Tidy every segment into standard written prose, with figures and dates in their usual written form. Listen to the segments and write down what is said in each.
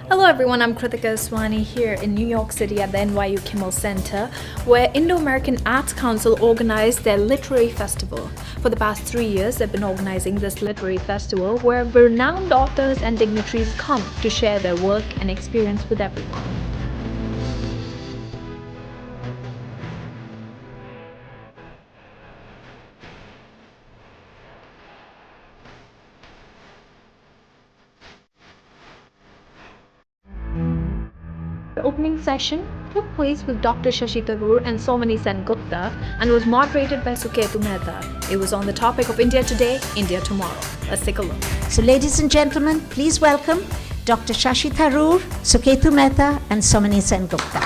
Hello everyone, I'm Kritika Aswani here in New York City at the NYU Kimmel Center, where Indo-American Arts Council organized their literary festival. For the past 3 years, they've been organizing this literary festival where renowned authors and dignitaries come to share their work and experience with everyone. The opening session took place with Dr. Shashi Tharoor and Somani Sengupta and was moderated by Suketu Mehta. It was on the topic of India Today, India Tomorrow. Let's take a look. So ladies and gentlemen, please welcome Dr. Shashi Tharoor, Suketu Mehta and Somani Sengupta.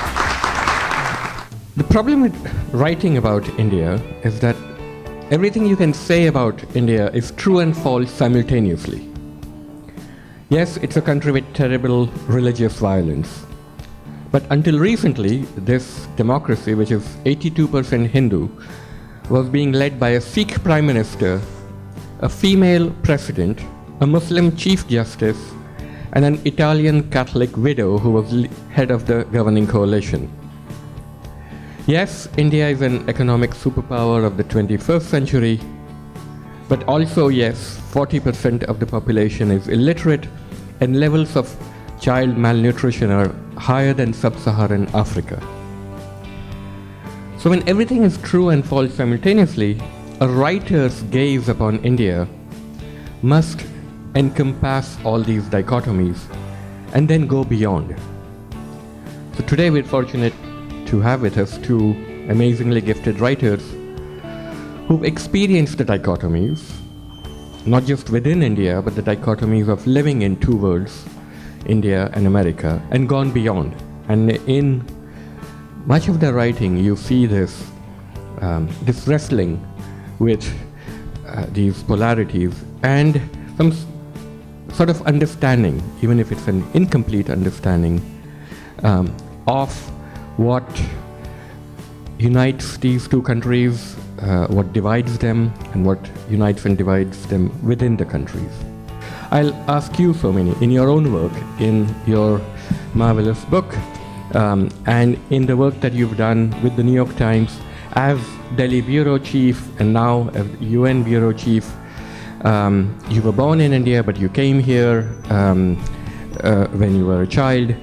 The problem with writing about India is that everything you can say about India is true and false simultaneously. Yes, it's a country with terrible religious violence. But until recently, this democracy, which is 82% Hindu, was being led by a Sikh Prime Minister, a female president, a Muslim Chief Justice, and an Italian Catholic widow who was head of the governing coalition. Yes, India is an economic superpower of the 21st century, but also, yes, 40% of the population is illiterate and levels of child malnutrition are higher than sub-Saharan Africa. So when everything is true and false simultaneously, a writer's gaze upon India must encompass all these dichotomies and then go beyond. So today we're fortunate to have with us two amazingly gifted writers who've experienced the dichotomies, not just within India, but the dichotomies of living in two worlds, India and America, and gone beyond. And in much of their writing, you see this wrestling with these polarities and some sort of understanding, even if it's an incomplete understanding, of what unites these two countries, what divides them, and what unites and divides them within the countries. I'll ask you, Somani, in your own work, in your marvelous book, and in the work that you've done with the New York Times as Delhi Bureau Chief and now as UN Bureau Chief. You were born in India, but you came here when you were a child.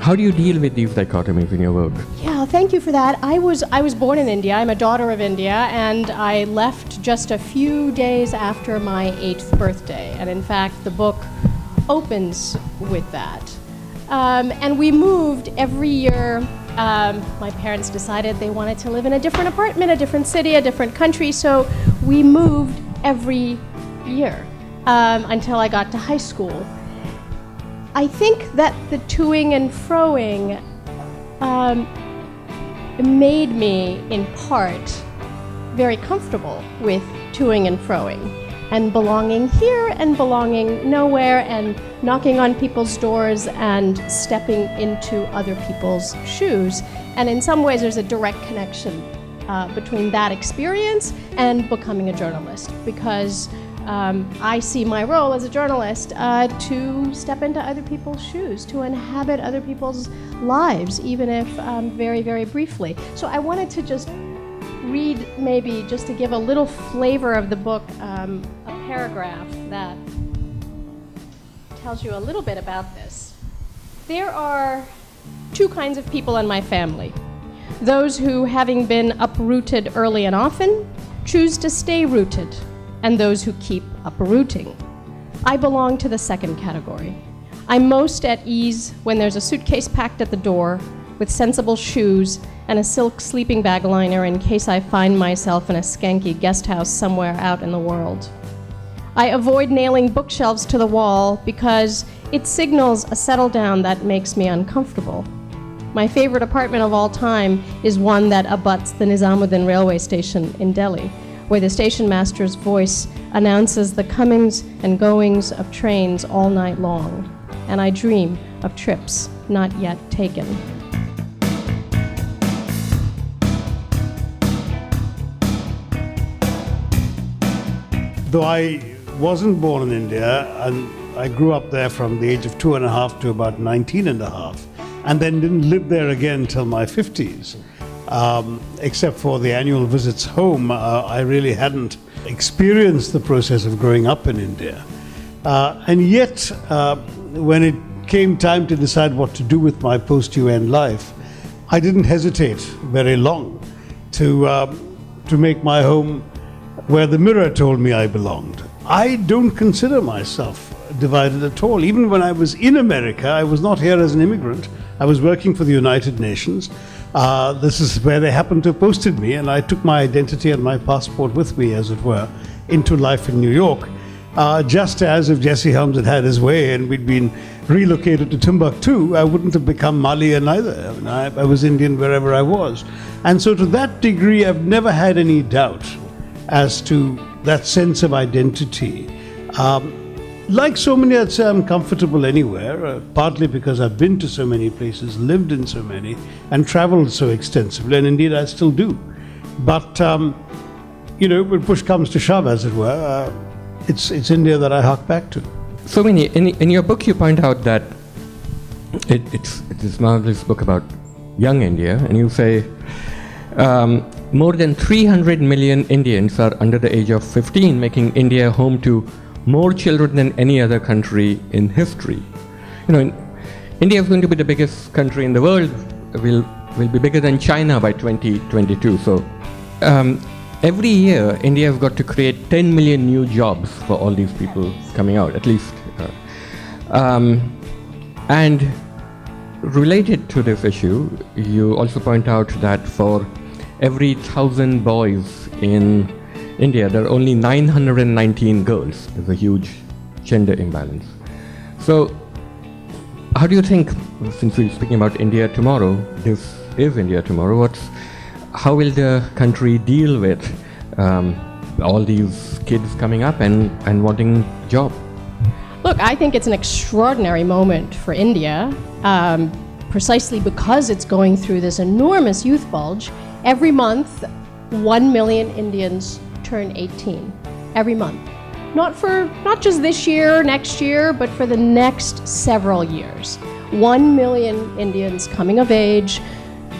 How do you deal with these dichotomies in your work? Yeah, thank you for that. I was born in India. I'm a daughter of India, and I left just a few days after my 8th birthday. And in fact, the book opens with that. And we moved every year. My parents decided they wanted to live in a different apartment, a different city, a different country. So we moved every year until I got to high school. I think that the toing and froing made me, in part, very comfortable with toing and froing and belonging here and belonging nowhere and knocking on people's doors and stepping into other people's shoes. And in some ways, there's a direct connection between that experience and becoming a journalist, because I see my role as a journalist to step into other people's shoes, to inhabit other people's lives, even if very, very briefly. So I wanted to just read, maybe just to give a little flavor of the book, a paragraph that tells you a little bit about this. There are two kinds of people in my family. Those who, having been uprooted early and often, choose to stay rooted, and those who keep uprooting. I belong to the second category. I'm most at ease when there's a suitcase packed at the door with sensible shoes and a silk sleeping bag liner in case I find myself in a skanky guest house somewhere out in the world. I avoid nailing bookshelves to the wall because it signals a settle down that makes me uncomfortable. My favorite apartment of all time is one that abuts the Nizamuddin railway station in Delhi, where the station master's voice announces the comings and goings of trains all night long, and I dream of trips not yet taken. Though I wasn't born in India, and I grew up there from the age of 2.5 to about 19.5, and then didn't live there again till my 50s. Except for the annual visits home, I really hadn't experienced the process of growing up in India. And yet, when it came time to decide what to do with my post-UN life, I didn't hesitate very long to make my home where the mirror told me I belonged. I don't consider myself divided at all. Even when I was in America, I was not here as an immigrant. I was working for the United Nations. This is where they happened to have posted me, and I took my identity and my passport with me, as it were, into life in New York. Just as if Jesse Helms had had his way and we'd been relocated to Timbuktu, I wouldn't have become Malian either. I mean, I was Indian wherever I was. And so to that degree, I've never had any doubt as to that sense of identity. Like so many, I'd say I'm comfortable anywhere, partly because I've been to so many places, lived in so many, and traveled so extensively, and indeed I still do. But, when push comes to shove, as it were, it's India that I hark back to. So many. In your book, you point out that it's this marvelous book about young India, and you say more than 300 million Indians are under the age of 15, making India home to more children than any other country in history. India is going to be the biggest country in the world. Will be bigger than China by 2022. So every year, India has got to create 10 million new jobs for all these people coming out, at least. And related to this issue, you also point out that for every 1,000 boys in India, there are only 919 girls. There's a huge gender imbalance. So, how do you think, since we're speaking about India tomorrow, this is India tomorrow, how will the country deal with all these kids coming up and wanting a job? Look, I think it's an extraordinary moment for India, precisely because it's going through this enormous youth bulge. Every month, 1 million Indians turn 18. Every month. Not just this year, next year, but for the next several years. 1 million Indians coming of age,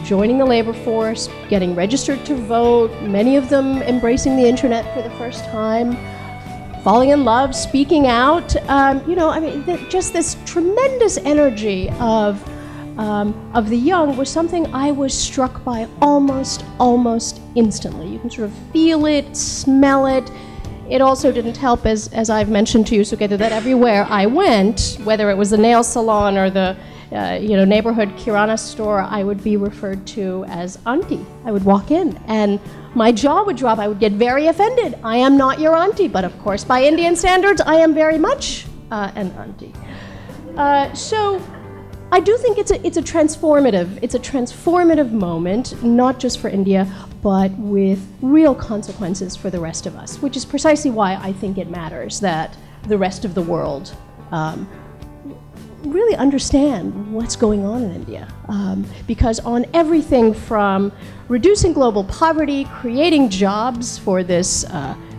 joining the labor force, getting registered to vote, many of them embracing the internet for the first time, falling in love, speaking out. Just this tremendous energy of the young was something I was struck by almost instantly. You can sort of feel it, smell it. It also didn't help, as I've mentioned to you, Suketa, that everywhere I went, whether it was the nail salon or the neighborhood kirana store, I would be referred to as auntie. I would walk in and my jaw would drop. I would get very offended. I am not your auntie, but of course, by Indian standards, I am very much an auntie. So I do think it's a transformative moment, not just for India, but with real consequences for the rest of us, which is precisely why I think it matters that the rest of the world really understand what's going on in India. Because on everything from reducing global poverty, creating jobs for this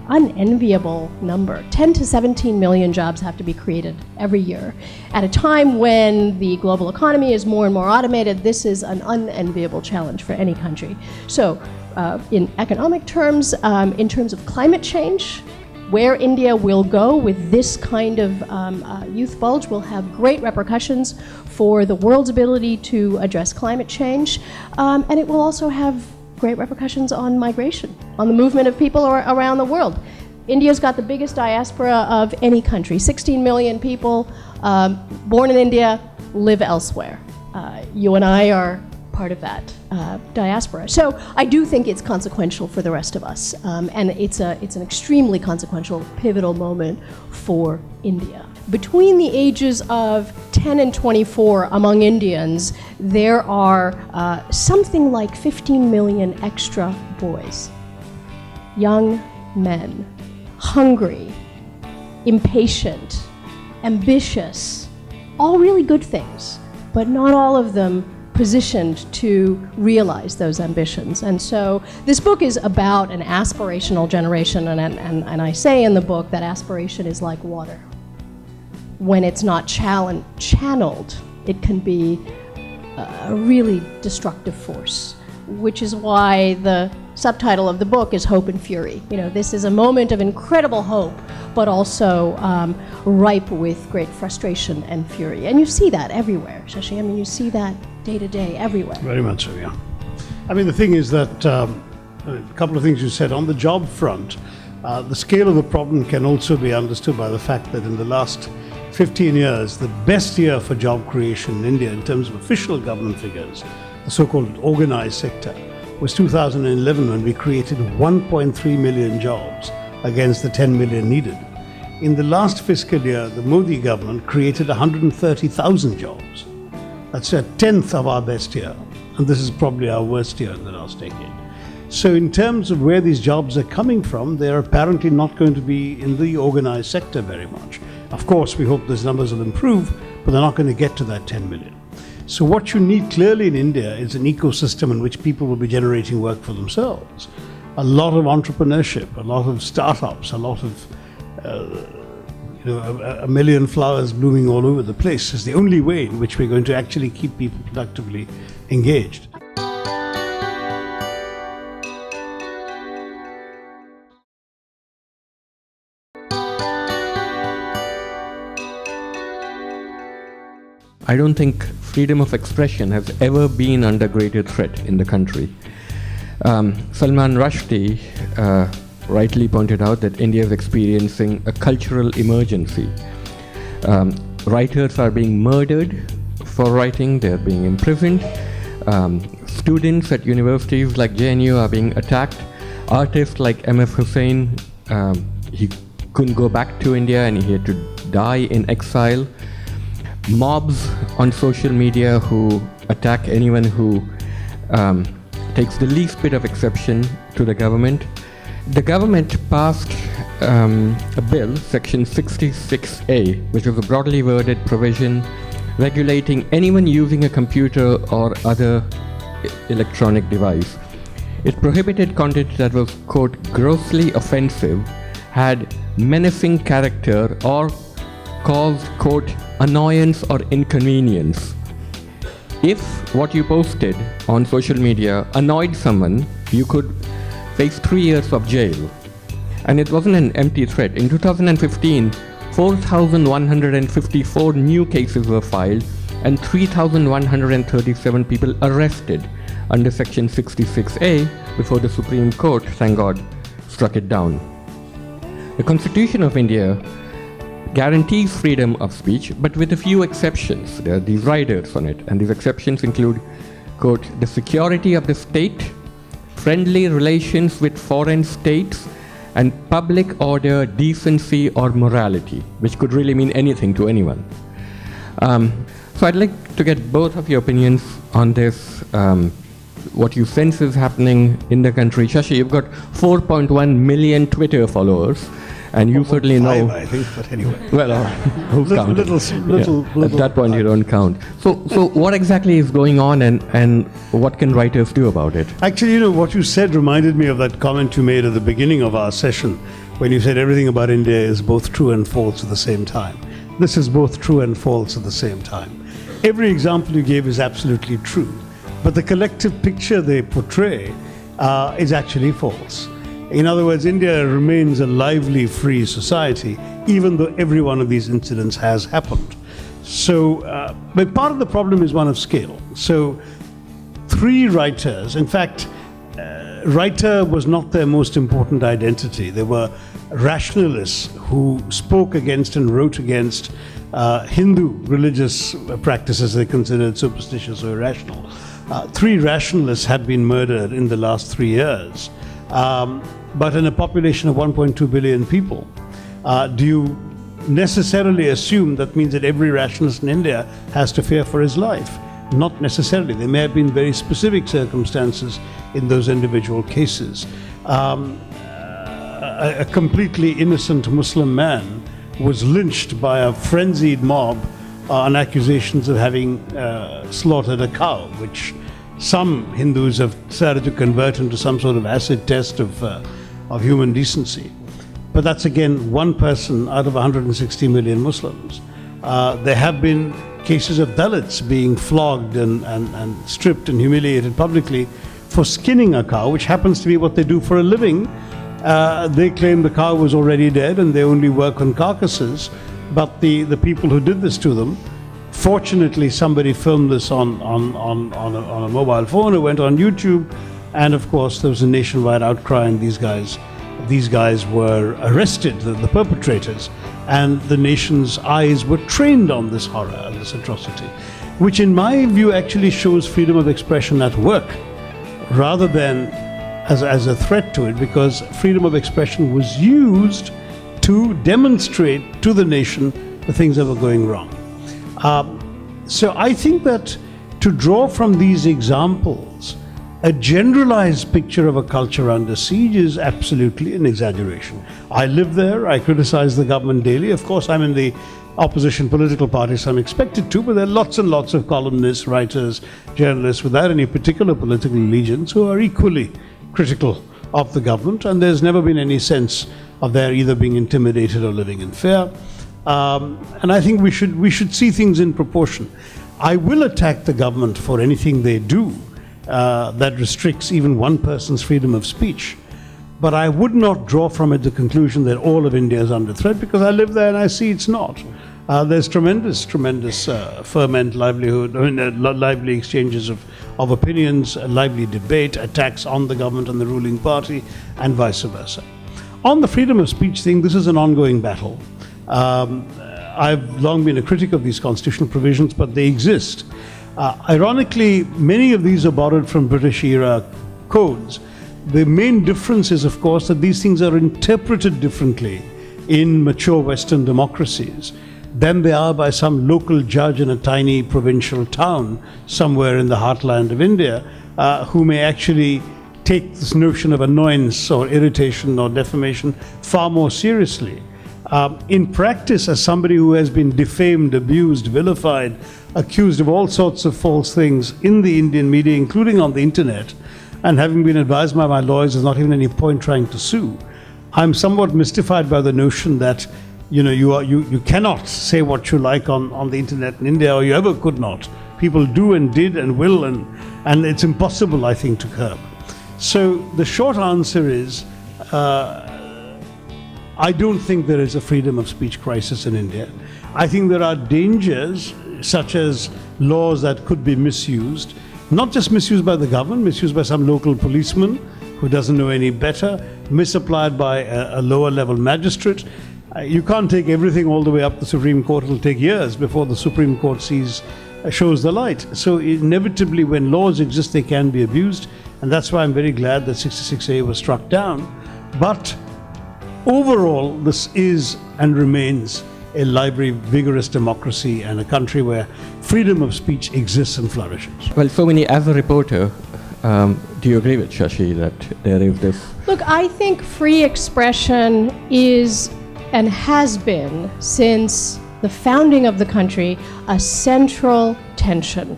unenviable number, 10 to 17 million jobs have to be created every year. At a time when the global economy is more and more automated, this is an unenviable challenge for any country. So in economic terms, in terms of climate change, where India will go with this kind of youth bulge will have great repercussions for the world's ability to address climate change, and it will also have great repercussions on migration, on the movement of people around the world. India's got the biggest diaspora of any country. 16 million people born in India live elsewhere. You and I are part of that diaspora. So I do think it's consequential for the rest of us, and it's an extremely consequential, pivotal moment for India. Between the ages of 10 and 24 among Indians, there are something like 15 million extra boys, young men, hungry, impatient, ambitious, all really good things, but not all of them positioned to realize those ambitions. And so this book is about an aspirational generation, and I say in the book that aspiration is like water. When it's not channeled, it can be a really destructive force, which is why the subtitle of the book is Hope and Fury. You know, this is a moment of incredible hope, but also ripe with great frustration and fury. And you see that everywhere, Shashi. I mean, you see that day to day everywhere. Very much so, yeah. I mean, the thing is that a couple of things you said. On the job front, the scale of the problem can also be understood by the fact that in the last 15 years, the best year for job creation in India in terms of official government figures, the so-called organized sector, was 2011, when we created 1.3 million jobs against the 10 million needed. In the last fiscal year, the Modi government created 130,000 jobs. That's a tenth of our best year, and this is probably our worst year in the last decade. So in terms of where these jobs are coming from, they're apparently not going to be in the organized sector very much. Of course, we hope those numbers will improve, but they're not going to get to that 10 million. So what you need clearly in India is an ecosystem in which people will be generating work for themselves. A lot of entrepreneurship, a lot of startups, a lot of a million flowers blooming all over the place is the only way in which we're going to actually keep people productively engaged. I don't think freedom of expression has ever been under greater threat in the country. Salman Rushdie rightly pointed out that India is experiencing a cultural emergency. Writers are being murdered for writing, they're being imprisoned. Students at universities like JNU are being attacked. Artists like M.F. Hussain, he couldn't go back to India and he had to die in exile. Mobs on social media who attack anyone who takes the least bit of exception to the government. The government passed a bill, Section 66A, which was a broadly worded provision regulating anyone using a computer or other electronic device. It prohibited content that was, quote, grossly offensive, had menacing character, or caused, quote, annoyance or inconvenience. If what you posted on social media annoyed someone, you could face 3 years of jail. And it wasn't an empty threat. In 2015, 4,154 new cases were filed and 3,137 people arrested under Section 66A before the Supreme Court, thank God, struck it down. The Constitution of India guarantees freedom of speech, but with a few exceptions. There are these riders on it, and these exceptions include, quote, the security of the state, friendly relations with foreign states, and public order, decency, or morality, which could really mean anything to anyone. So I'd like to get both of your opinions on this, what you sense is happening in the country. Shashi, you've got 4.1 million Twitter followers. And you certainly know. I think, but anyway. Well, who's counting? Little, At that point, you don't count. So what exactly is going on, and what can writers do about it? Actually, you know, what you said reminded me of that comment you made at the beginning of our session, when you said everything about India is both true and false at the same time. This is both true and false at the same time. Every example you gave is absolutely true, but the collective picture they portray is actually false. In other words, India remains a lively, free society, even though every one of these incidents has happened. So, but part of the problem is one of scale. So, 3 writers, in fact, writer was not their most important identity. They were rationalists who spoke against and wrote against Hindu religious practices they considered superstitious or irrational. 3 rationalists had been murdered in the last 3 years. But in a population of 1.2 billion people, do you necessarily assume that means that every rationalist in India has to fear for his life? Not necessarily. There may have been very specific circumstances in those individual cases. A completely innocent Muslim man was lynched by a frenzied mob on accusations of having slaughtered a cow, which some Hindus have started to convert into some sort of acid test of human decency. But that's again one person out of 160 million Muslims. There have been cases of Dalits being flogged and stripped and humiliated publicly for skinning a cow, which happens to be what they do for a living. They claim the cow was already dead and they only work on carcasses. But the people who did this to them, fortunately somebody filmed this on a mobile phone. It went on YouTube, and of course there was a nationwide outcry, and these guys were arrested, the perpetrators, and the nation's eyes were trained on this horror and this atrocity, which in my view actually shows freedom of expression at work rather than as a threat to it, because freedom of expression was used to demonstrate to the nation the things that were going wrong. So I think that to draw from these examples a generalized picture of a culture under siege is absolutely an exaggeration. I live there, I criticize the government daily. Of course, I'm in the opposition political party, so I'm expected to, but there are lots and lots of columnists, writers, journalists without any particular political allegiance who are equally critical of the government, and there's never been any sense of their either being intimidated or living in fear. And I think we should see things in proportion. I will attack the government for anything they do that restricts even one person's freedom of speech. But I would not draw from it the conclusion that all of India is under threat, because I live there and I see it's not. There's tremendous ferment, lively exchanges of opinions, lively debate, attacks on the government and the ruling party, and vice versa. On the freedom of speech thing, this is an ongoing battle. I've long been a critic of these constitutional provisions, but they exist. Ironically, many of these are borrowed from British-era codes. The main difference is, of course, that these things are interpreted differently in mature Western democracies than they are by some local judge in a tiny provincial town somewhere in the heartland of India, who may actually take this notion of annoyance or irritation or defamation far more seriously. In practice, as somebody who has been defamed, abused, vilified, accused of all sorts of false things in the Indian media, including on the internet, and having been advised by my lawyers there's not even any point trying to sue, I'm somewhat mystified by the notion that you cannot say what you like on the internet in India, or you ever could not. People do and did and will, and it's impossible, I think, to curb. So the short answer is, I don't think there is a freedom of speech crisis in India. I think there are dangers, such as laws that could be misused, not just misused by the government, misused by some local policeman who doesn't know any better, misapplied by a lower level magistrate. You can't take everything all the way up the Supreme Court. It'll take years before the Supreme Court shows the light. So inevitably, when laws exist, they can be abused, and that's why I'm very glad that 66A was struck down. But overall, this is and remains a lively, vigorous democracy and a country where freedom of speech exists and flourishes. Well, Somini, as a reporter, do you agree with Shashi that there is this? Look, I think free expression is and has been, since the founding of the country, a central tension.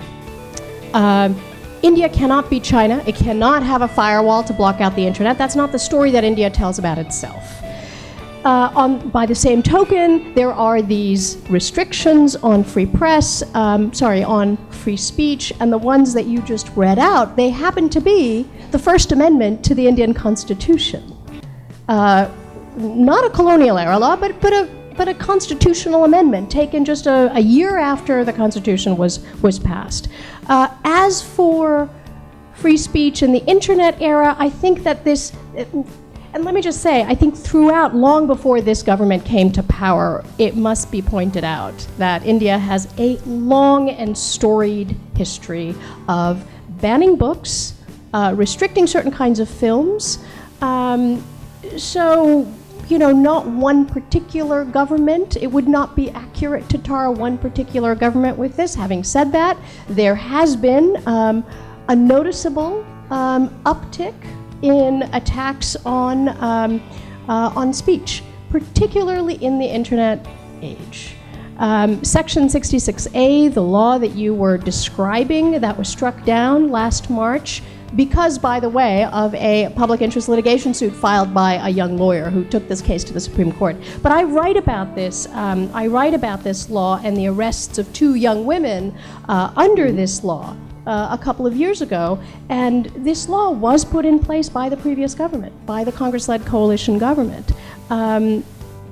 India cannot be China. It cannot have a firewall to block out the internet. That's not the story that India tells about itself. By the same token, there are these restrictions on free press, on free speech, and the ones that you just read out, they happen to be the First Amendment to the Indian Constitution. Not a colonial era law, but a constitutional amendment taken just a year after the Constitution was passed. As for free speech in the internet era, I think that this, and let me just say, I think throughout, long before this government came to power, it must be pointed out that India has a long and storied history of banning books, restricting certain kinds of films. Not one particular government. It would not be accurate to tar one particular government with this. Having said that, there has been a noticeable uptick in attacks on speech, particularly in the internet age. Section 66A, the law that you were describing, that was struck down last March because, by the way, of a public interest litigation suit filed by a young lawyer who took this case to the Supreme Court. But I write about this. I write about this law and the arrests of 2 young women under this law a couple of years ago, and this law was put in place by the previous government, by the Congress-led coalition government.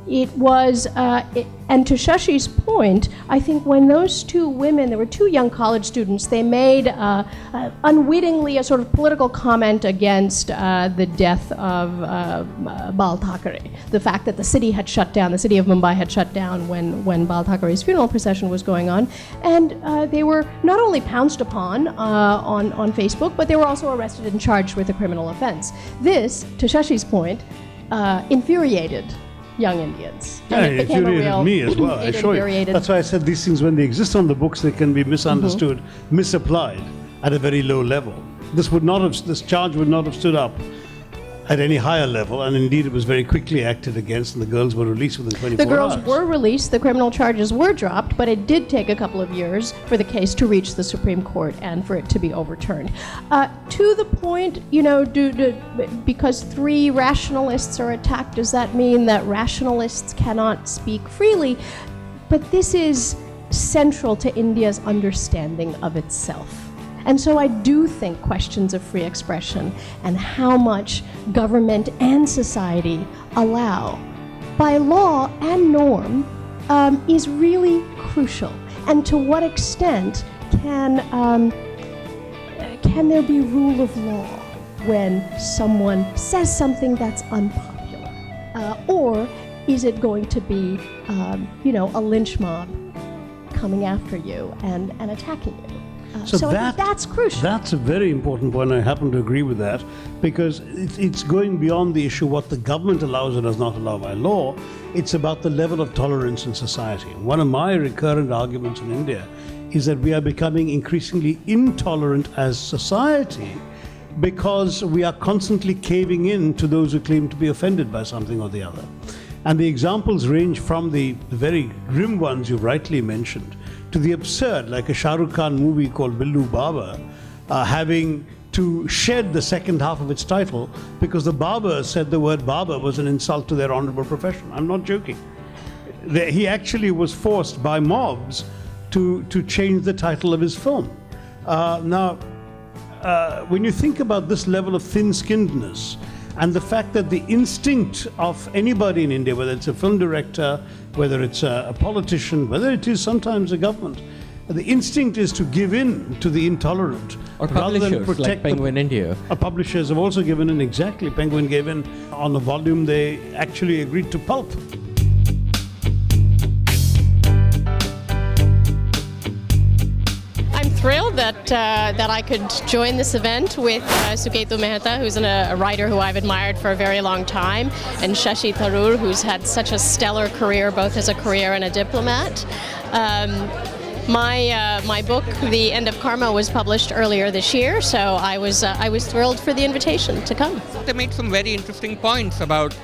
It was, and to Shashi's point, I think when those 2 women, there were 2 young college students, they made unwittingly a sort of political comment against the death of Bal Thackeray. The fact that the city had shut down, the city of Mumbai had shut down when Bal Thackeray's funeral procession was going on. And they were not only pounced upon on Facebook, but they were also arrested and charged with a criminal offense. This, to Shashi's point, infuriated young Indians. Yeah, it infuriated me as well. I assure you. That's why I said these things, when they exist on the books, they can be misunderstood, misapplied at a very low level. This charge would not have stood up at any higher level, and indeed it was very quickly acted against, and the girls were released within 24 hours. The girls were released, the criminal charges were dropped, but it did take a couple of years for the case to reach the Supreme Court and for it to be overturned. To the point, because 3 rationalists are attacked, does that mean that rationalists cannot speak freely? But this is central to India's understanding of itself. And so I do think questions of free expression and how much government and society allow by law and norm is really crucial. And to what extent can there be rule of law when someone says something that's unpopular? Or is it going to be, a lynch mob coming after you and attacking you? So that's crucial. That's a very important point. I happen to agree with that, because it's going beyond the issue what the government allows or does not allow by law. It's about the level of tolerance in society. One of my recurrent arguments in India is that we are becoming increasingly intolerant as society because we are constantly caving in to those who claim to be offended by something or the other. And the examples range from the very grim ones you rightly mentioned to the absurd, like a Shah Rukh Khan movie called Billu Baba, having to shed the second half of its title because the barber said the word barber was an insult to their honorable profession. I'm not joking. He actually was forced by mobs to change the title of his film. Now, when you think about this level of thin-skinnedness, and the fact that the instinct of anybody in India, whether it's a film director, whether it's a politician, whether it is sometimes a government, the instinct is to give in to the intolerant. Or rather than publishers protect like Penguin India. Publishers have also given in, exactly. Penguin gave in on a volume they actually agreed to pulp. Thrilled that I could join this event with Suketu Mehta, who's a writer who I've admired for a very long time, and Shashi Tharoor, who's had such a stellar career, both as a career and a diplomat. My book, The End of Karma, was published earlier this year, so I was thrilled for the invitation to come. They made some very interesting points about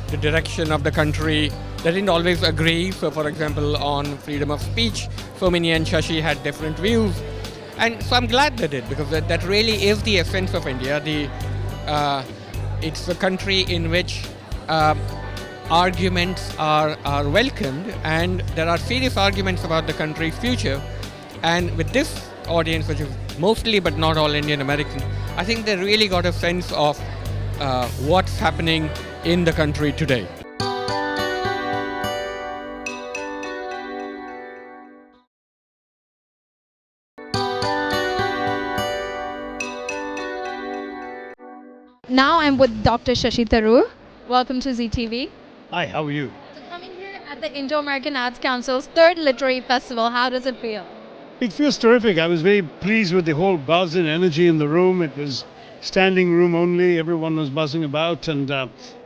the direction of the country. They didn't always agree. So, for example, on freedom of speech, Somini and Shashi had different views. And so I'm glad they did, because that really is the essence of India. It's a country in which arguments are welcomed, and there are serious arguments about the country's future. And with this audience, which is mostly but not all Indian American, I think they really got a sense of what's happening in the country today. Now I'm with Dr. Shashi Tharoor. Welcome to ZEE TV. Hi, how are you? So coming here at the Indo-American Arts Council's 3rd Literary Festival, how does it feel? It feels terrific. I was very pleased with the whole buzz and energy in the room. It was standing room only. Everyone was buzzing about, and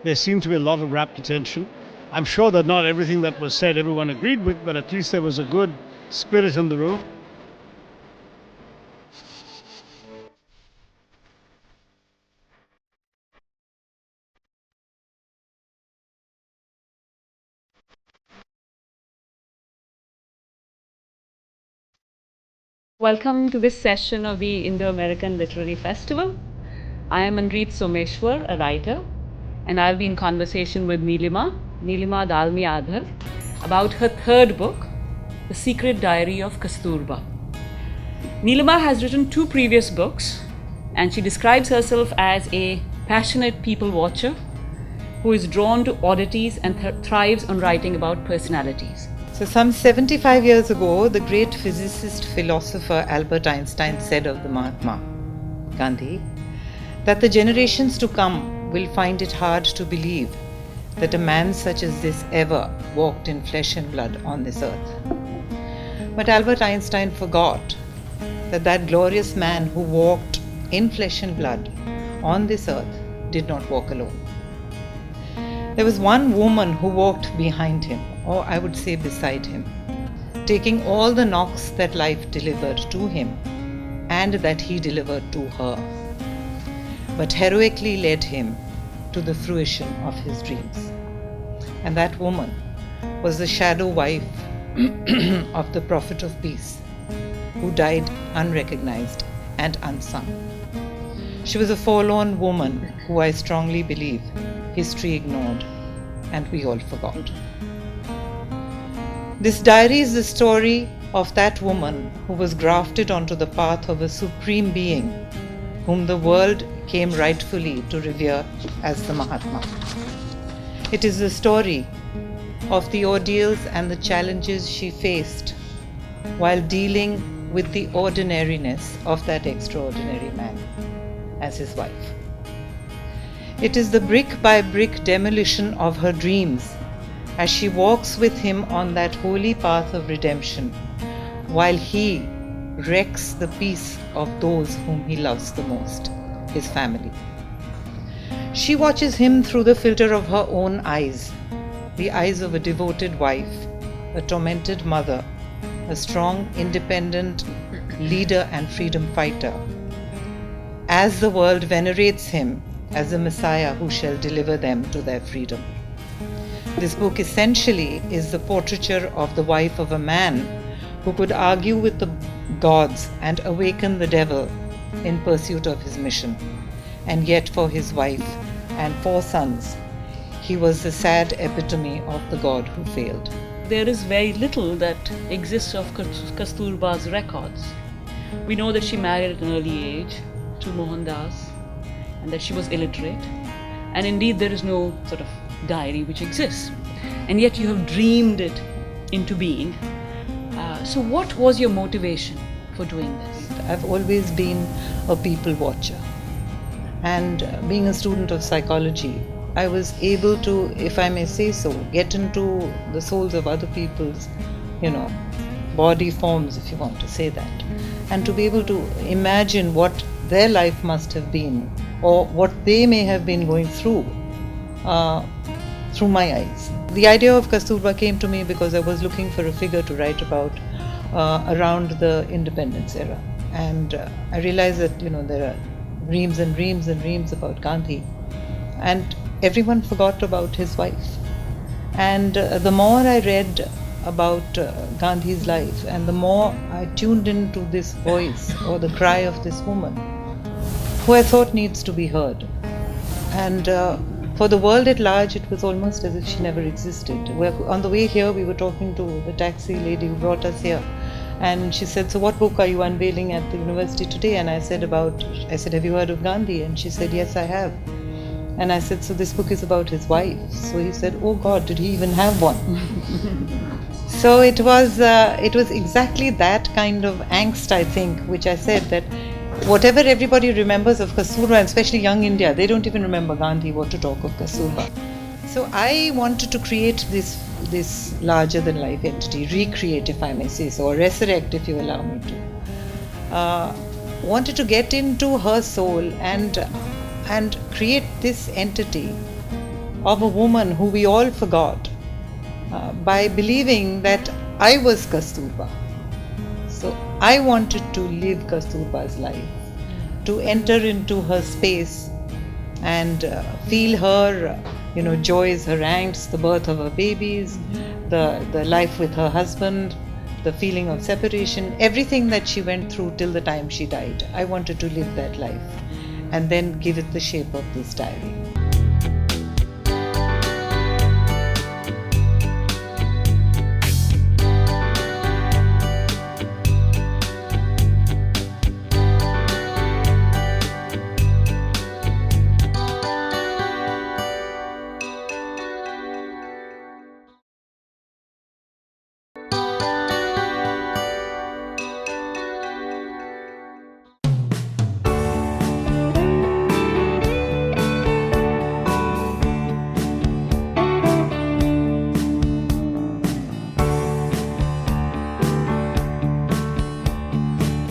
there seemed to be a lot of rapt attention. I'm sure that not everything that was said everyone agreed with, but at least there was a good spirit in the room. Welcome to this session of the Indo-American Literary Festival. I am Manpreet Someshwar, a writer, and I'll be in conversation with Neelima Dalmi Adhar, about her third book, The Secret Diary of Kasturba. Neelima has written 2 previous books, and she describes herself as a passionate people watcher who is drawn to oddities and thrives on writing about personalities. So some 75 years ago, the great physicist philosopher Albert Einstein said of the Mahatma Gandhi that the generations to come will find it hard to believe that a man such as this ever walked in flesh and blood on this earth. But Albert Einstein forgot that that glorious man who walked in flesh and blood on this earth did not walk alone. There was one woman who walked behind him, or I would say beside him, taking all the knocks that life delivered to him and that he delivered to her, but heroically led him to the fruition of his dreams. And that woman was the shadow wife of the Prophet of Peace, who died unrecognized and unsung. She was a forlorn woman who I strongly believe history ignored and we all forgot. This diary is the story of that woman who was grafted onto the path of a supreme being whom the world came rightfully to revere as the Mahatma. It is the story of the ordeals and the challenges she faced while dealing with the ordinariness of that extraordinary man as his wife. It is the brick by brick demolition of her dreams as she walks with him on that holy path of redemption, while he wrecks the peace of those whom he loves the most, his family. She watches him through the filter of her own eyes, the eyes of a devoted wife, a tormented mother, a strong, independent leader and freedom fighter, as the world venerates him as the Messiah who shall deliver them to their freedom. This book essentially is the portraiture of the wife of a man who could argue with the gods and awaken the devil in pursuit of his mission. And yet for his wife and 4 sons, he was the sad epitome of the god who failed. There is very little that exists of Kasturba's records. We know that she married at an early age to Mohandas, and that she was illiterate, and indeed there is no sort of diary which exists, and yet you have dreamed it into being. So what was your motivation for doing this? I've always been a people watcher, and being a student of psychology, I was able to, if I may say so, get into the souls of other people's, body forms, if you want to say that, and to be able to imagine what their life must have been, or what they may have been going through my eyes. The idea of Kasturba came to me because I was looking for a figure to write about around the independence era, and I realized that there are reams and reams and reams about Gandhi, and everyone forgot about his wife. And the more I read about Gandhi's life, and the more I tuned into this voice or the cry of this woman, who I thought needs to be heard. And for the world at large, it was almost as if she never existed. On the way here, we were talking to the taxi lady who brought us here, and she said, "So what book are you unveiling at the university today?" And I said, "Have you heard of Gandhi?" And she said, "Yes, I have." And I said, "So this book is about his wife?" So he said, "Oh God, did he even have one?" So it was exactly that kind of angst, I think, which I said that whatever everybody remembers of Kasturba, and especially young India, they don't even remember Gandhi, what to talk of Kasturba. So I wanted to create this larger than life entity, recreate, if I may say so, or resurrect, if you allow me to. Wanted to get into her soul and create this entity of a woman who we all forgot by believing that I was Kasturba. So I wanted to live Kasturba's life, to enter into her space and feel her, joys, her angst, the birth of her babies, the life with her husband, the feeling of separation, everything that she went through till the time she died. I wanted to live that life and then give it the shape of this diary.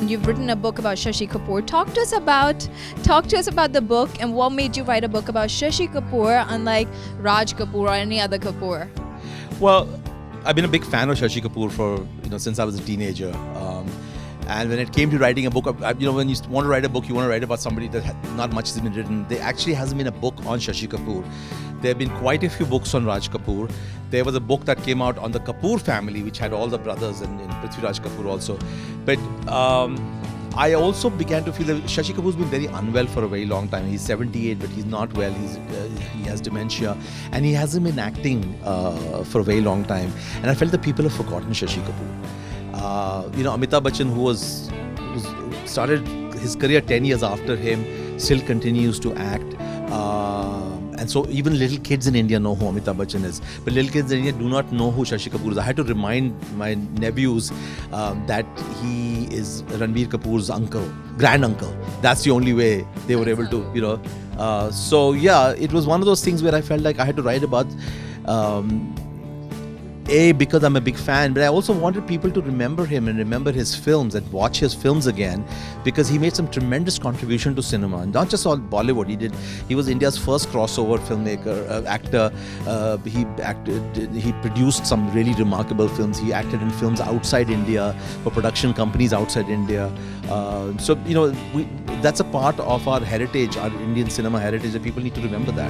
You've written a book about Shashi Kapoor. Talk to us about the book and what made you write a book about Shashi Kapoor, unlike Raj Kapoor or any other Kapoor. Well, I've been a big fan of Shashi Kapoor for since I was a teenager. And when it came to writing a book, when you want to write a book, you want to write about somebody that not much has been written. There actually hasn't been a book on Shashi Kapoor. There have been quite a few books on Raj Kapoor. There was a book that came out on the Kapoor family, which had all the brothers and Prithviraj Kapoor also. But I also began to feel that Shashi Kapoor's been very unwell for a very long time. He's 78, but he's not well. He has dementia, and he hasn't been acting for a very long time. And I felt that people have forgotten Shashi Kapoor. Amitabh Bachchan, who started his career 10 years after him, still continues to act. And so even little kids in India know who Amitabh Bachchan is. But little kids in India do not know who Shashi Kapoor is. I had to remind my nephews that he is Ranbir Kapoor's granduncle. That's the only way they were able to, So yeah, it was one of those things where I felt like I had to write about because I'm a big fan, but I also wanted people to remember him and remember his films and watch his films again, because he made some tremendous contribution to cinema, and not just on Bollywood. He was India's first crossover filmmaker, actor. He produced some really remarkable films. He acted in films outside India for production companies outside India. That's a part of our heritage, our Indian cinema heritage, and people need to remember that.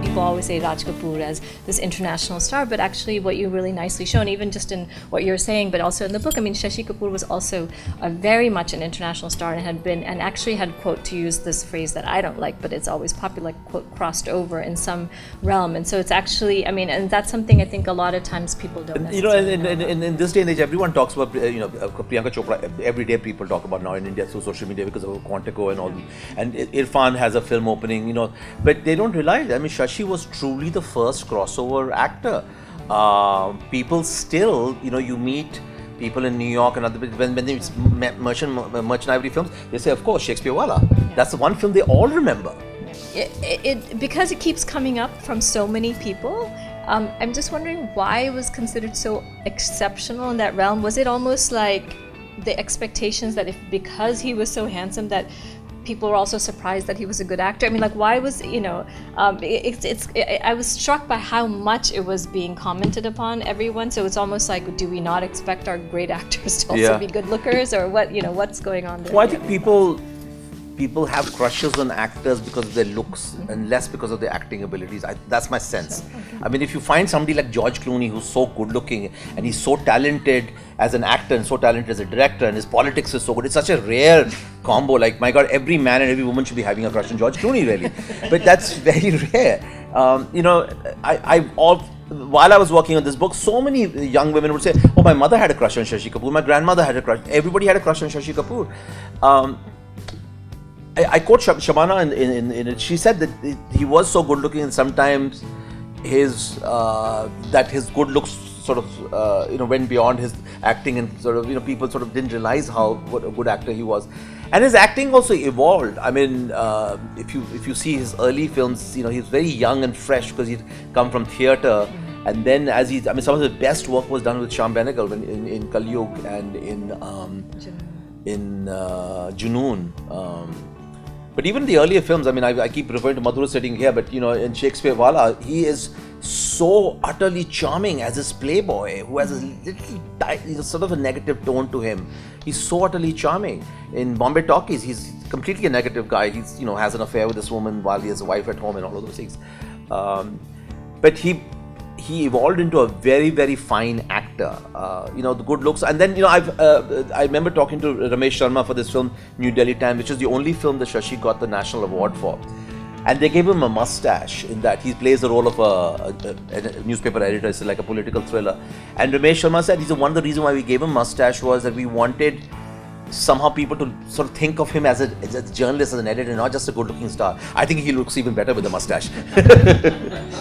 People always say Raj Kapoor as this international star, but actually what you really nicely shown, even just in what you're saying, but also in the book, I mean, Shashi Kapoor was also very much an international star and actually had, quote, to use this phrase that I don't like, but it's always popular, like, quote, crossed over in some realm. And so it's actually, and that's something I think a lot of times people don't necessarily know. In this day and age, everyone talks about, Priyanka Chopra, every day people talk about now in India through social media because of Quantico and all. And Irfan has a film opening, but they don't realize, Shashi was truly the first crossover actor. People still, you meet people in New York and other when they Merchant Ivory films, they say, of course, Shakespeare Wala. Yeah. That's the one film they all remember. Because it keeps coming up from so many people. I'm just wondering why it was considered so exceptional in that realm. Was it almost like the expectations that because he was so handsome that people were also surprised that he was a good actor? Why was, I was struck by how much it was being commented upon everyone. So it's almost like, do we not expect our great actors to also be good lookers, or what, what's going on there? Well, I think people have crushes on actors because of their looks and less because of their acting abilities. That's my sense. Okay. If you find somebody like George Clooney who's so good looking and he's so talented as an actor and so talented as a director, and his politics is so good, it's such a rare combo. Like, my God, every man and every woman should be having a crush on George Clooney, really. But that's very rare. While I was working on this book, so many young women would say, oh, my mother had a crush on Shashi Kapoor, my grandmother had a crush, everybody had a crush on Shashi Kapoor. I quote Shabana in it. She said that he was so good looking, and sometimes his good looks sort of went beyond his acting, and sort of people sort of didn't realize what a good actor he was. And his acting also evolved. If you see his early films, he's very young and fresh because he'd come from theatre. And then some of his best work was done with Shyam Benegal in Kal Yug and in Junoon. But even the earlier films, I keep referring to Madhura sitting here, but in Shakespeare Wala, he is so utterly charming as this playboy who has a little sort of a negative tone to him. He's so utterly charming. In Bombay Talkies, he's completely a negative guy. He's, you know, has an affair with this woman while he has a wife at home and all of those things. But he evolved into a very, very fine actor. You know, the good looks. And then, you know, I remember talking to Ramesh Sharma for this film, New Delhi Time, which is the only film that Shashi got the national award for. And they gave him a mustache in that he plays the role of a newspaper editor. It's like a political thriller. And Ramesh Sharma said one of the reasons why we gave him a mustache was that we wanted somehow people to sort of think of him as a journalist, as an editor, not just a good-looking star. I think he looks even better with a mustache.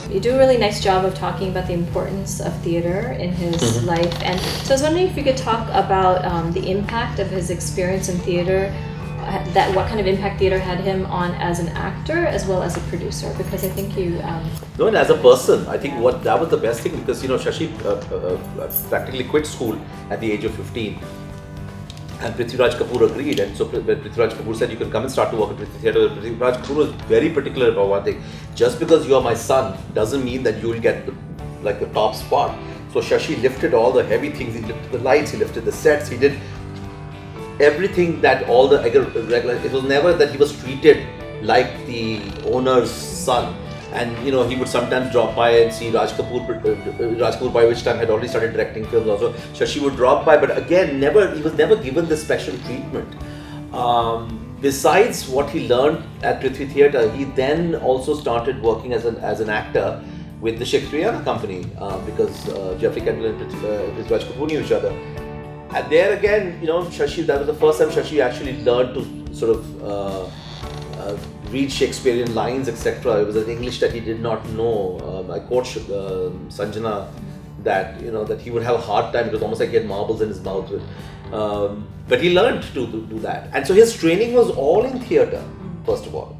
You do a really nice job of talking about the importance of theater in his life. And so I was wondering if you could talk about the impact of his experience in theater, what kind of impact theater had him on as an actor as well as a producer, because I think you... No, and as a person, I think that was the best thing, because, you know, Shashi practically quit school at the age of 15. And Prithviraj Kapoor agreed, and so Prithviraj Kapoor said, you can come and start to work at Prithvi Theatre. Prithviraj Kapoor was very particular about one thing. Just because you are my son doesn't mean that you will get the top spot. So Shashi lifted all the heavy things. He lifted the lights, he lifted the sets, he did everything that all the regular. It was never that he was treated like the owner's son. And, you know, he would sometimes drop by and see Raj Kapoor. Raj Kapoor, by which time, had already started directing films also. Shashi would drop by, but again, he was never given this special treatment. Besides what he learned at Prithvi Theatre, he then also started working as an actor with the Shakespearean company, because Jeffrey Kendall and Prithviraj Kapoor knew each other. And there again, you know, Shashi, that was the first time Shashi actually learned to sort of read Shakespearean lines, etc. It was an English that he did not know. I quote Sanjana that, you know, that he would have a hard time. It was almost like he had marbles in his mouth. But he learned to do that. And so his training was all in theatre, first of all.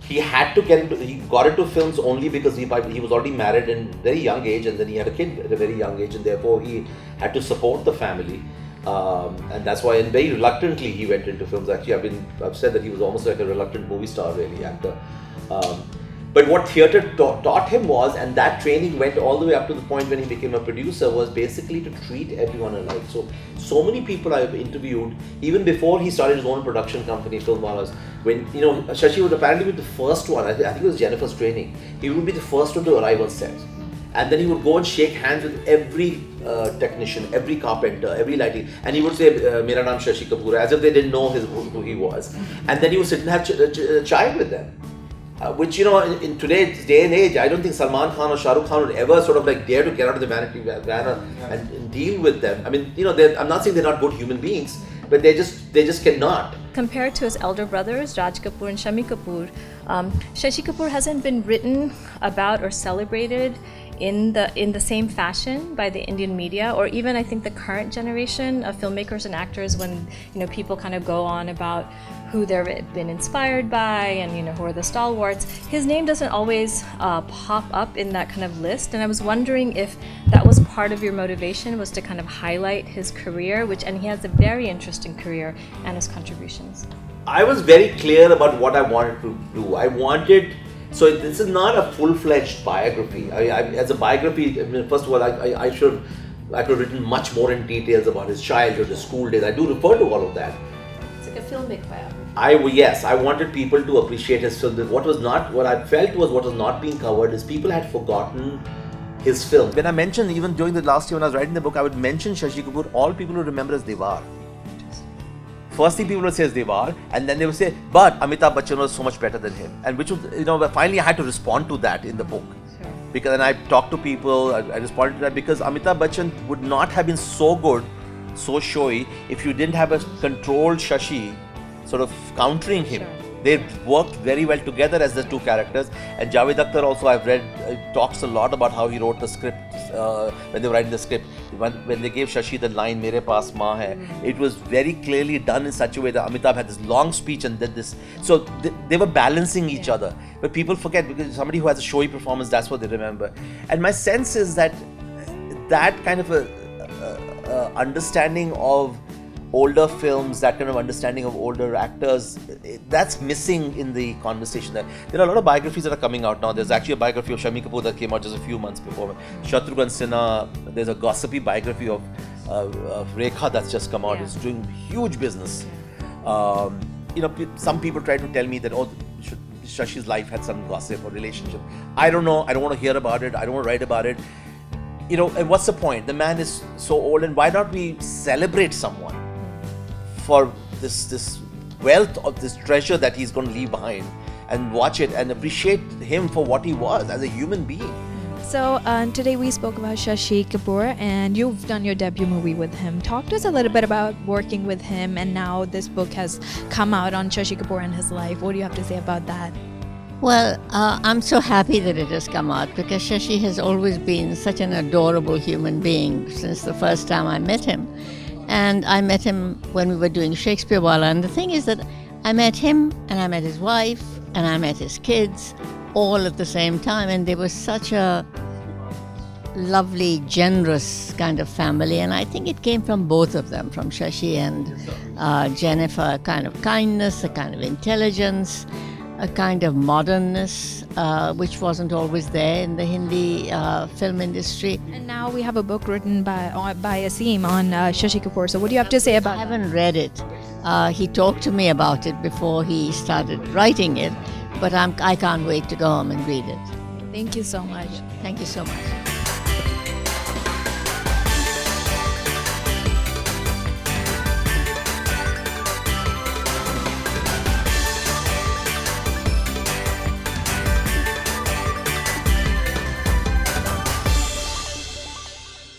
He had to he got into films only because he was already married in a very young age, and then he had a kid at a very young age, and therefore he had to support the family. And that's why, and very reluctantly, he went into films. Actually, I've said that he was almost like a reluctant movie star, really, actor. But what theatre taught him was, and that training went all the way up to the point when he became a producer, was basically to treat everyone alike. So many people I've interviewed, even before he started his own production company, Filmwalas, when, you know, Shashi would apparently be the first one, I think it was Jennifer's training, he would be the first one to arrive on set. And then he would go and shake hands with every technician, every carpenter, every lighting, and he would say, "Mera naam Shashi Kapoor," as if they didn't know who he was. And then he would sit and have chai with them. Which, you know, in today's day and age, I don't think Salman Khan or Shah Rukh Khan would ever sort of like dare to get out of the vanity banner and deal with them. I mean, you know, I'm not saying they're not good human beings, but they just cannot. Compared to his elder brothers, Raj Kapoor and Shami Kapoor, Shashi Kapoor hasn't been written about or celebrated in the same fashion by the Indian media, or even I think the current generation of filmmakers and actors, when, you know, people kind of go on about who they've been inspired by and, you know, who are the stalwarts. His name doesn't always pop up in that kind of list, and I was wondering if that was part of your motivation, was to kind of highlight his career, and he has a very interesting career, and his contributions. I was very clear about what I wanted to do. So this is not a full-fledged biography. As a biography, I mean, first of all, I could have written much more in details about his childhood, his school days. I do refer to all of that. It's like a filmic biography. Yes, I wanted people to appreciate his film. What I felt was what was not being covered is people had forgotten his film. When I mentioned, even during the last year when I was writing the book, I would mention Shashi Kapoor, all people would remember as Devar. First thing people would say is Devar, and then they would say, but Amitabh Bachchan was so much better than him. And which was, you know, finally I had to respond to that in the book. Sure. Because then I talked to people, I responded to that, because Amitabh Bachchan would not have been so good, so showy, if you didn't have a controlled Shashi sort of countering him. Sure. They worked very well together as the two characters. And Javed Akhtar also, I've read, talks a lot about how he wrote the script, when they were writing the script. When they gave Shashi the line, "Mere paas maa hai," it was very clearly done in such a way that Amitabh had this long speech and did this. So they were balancing each other. But people forget, because somebody who has a showy performance, that's what they remember. And my sense is that kind of a understanding of older films, that kind of understanding of older actors, that's missing in the conversation. There are a lot of biographies that are coming out now. There's actually a biography of Shami Kapoor that came out just a few months before. Shatrughan Sinha, there's a gossipy biography of Rekha that's just come out. It's doing huge business. some people try to tell me that, Shashi's life had some gossip or relationship. I don't know. I don't want to hear about it. I don't want to write about it. And what's the point? The man is so old, and why not we celebrate someone for this wealth of this treasure that he's going to leave behind, and watch it and appreciate him for what he was as a human being. So today we spoke about Shashi Kapoor, and you've done your debut movie with him. Talk to us a little bit about working with him, and now this book has come out on Shashi Kapoor and his life. What do you have to say about that? Well, I'm so happy that it has come out, because Shashi has always been such an adorable human being since the first time I met him. And I met him when we were doing Shakespeare Wala. And the thing is that I met him, and I met his wife, and I met his kids all at the same time, and they were such a lovely, generous kind of family, and I think it came from both of them, from Shashi and Jennifer, a kind of kindness, a kind of intelligence, a kind of modernness, which wasn't always there in the Hindi film industry. And now we have a book written by Asim on Shashi Kapoor. So what do you have to say about I haven't read it. He talked to me about it before he started writing it, but I can't wait to go home and read it. Thank you so much. Thank you so much.